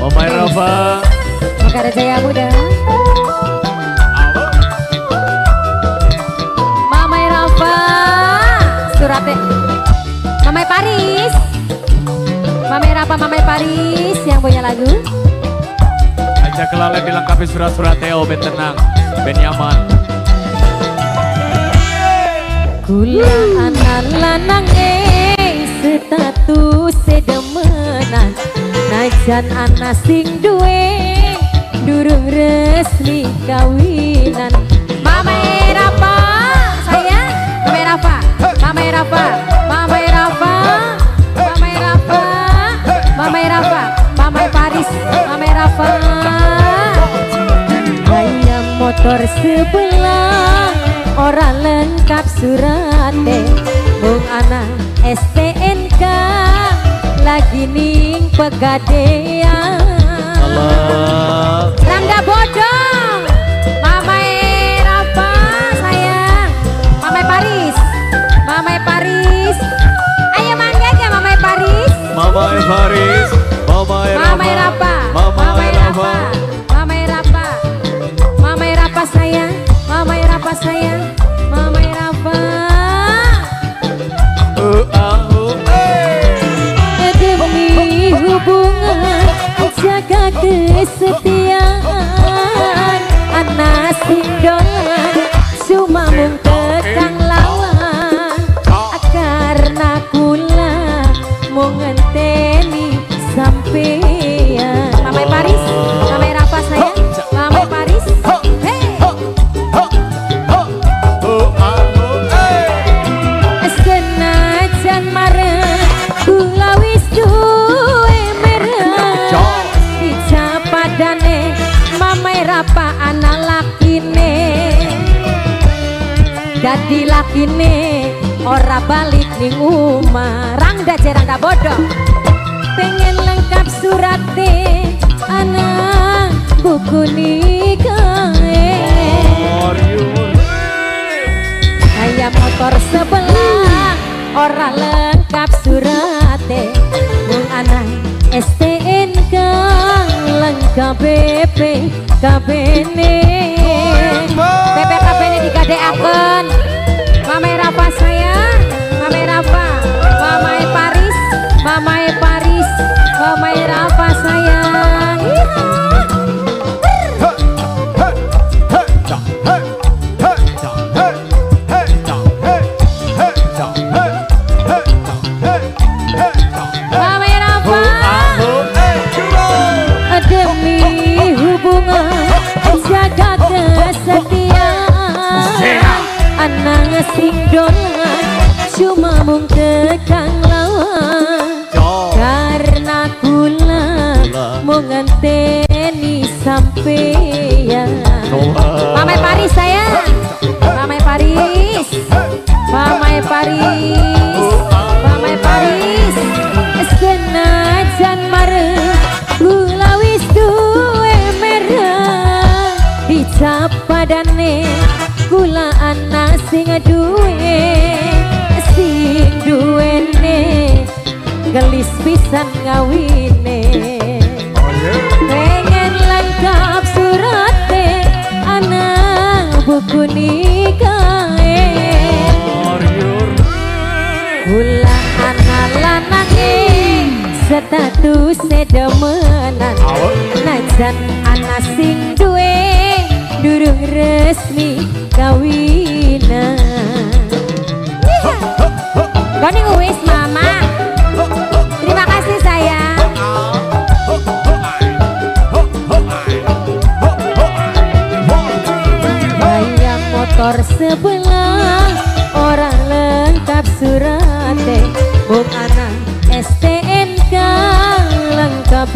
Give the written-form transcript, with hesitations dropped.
Mamai Rafa Mekar Jaya Muda. Mamai Rafa Surate. Mamai Paris. Mamai Rafa, Mamai Paris yang punya lagu. Ajak kelalai dilengkapi surat-surat Teo, ben tenang, ben nyaman. Kula anak lanang status sedemenan, najan anak sing duwe durung resmi kawinan. Mamai Rafa sayang, Mamai Rafa, Mamai Rafa, Mamai Rafa, Mamai Rafa, Mamai Rafa, Mamai Paris, Mamai Rafa. Gaya motor sebelah orang lengkap surate, mung anak STNK lagi ning Pegadaian. Rangga Bodong, Mamai Rafa sayang, Mamai Paris, Mamai Paris. Ayo mangga ya Mamai Paris. Mamai Paris, Mamai Rafa, Mamai Rafa, Mamai Rafa, Mamai Rafa, Mamai Rafa sayang, Mamai Rafa sayang, Mamai Rafa. Demi hubungan jaga kesetiaan, anak sindolan cuma mung tekang lawan, karena kula mau ngenteni sampean. Mamai Paris, Mamai Rafa sayang, Mamai Paris. Senajan marah kula wis duwe merah, dicapadane Mamai Rafa anak lakine, dadi lakine ora balik ning omah. Rangga Jerangga Bodong pengen lengkap surate anak buku nikahe. Kayak motor sebelah ora lengkap surate, mung anak STNK lengkap BPKB-ne. BPKB-ne digadeaken. Mamai Rafa sayang, Mamai Rafa, Mamai Paris, Mamai Paris, Mamai Rafa sayang. Mamai Rafa demi hubungan jaga kesetiaan, anak sing dolan cuma mung tekang lawan, karena kula mau ngenteni sampeyan. Mamai Paris sayang, Mamai Paris, Mamai Paris, Mamai Paris. Senajan mareh kula wis duwe merah, dicapadane kula anak sing duwene gelis pisan ngawine. Pengen lengkap surate anak buku nikahe, kula anak lanange status sedemenan, najan anak sing duwe durung resmi kawinan. Gani wis mama. Terima kasih sayang. Bayang motor sebelah orang lengkap surate, mung anak STNK lengkap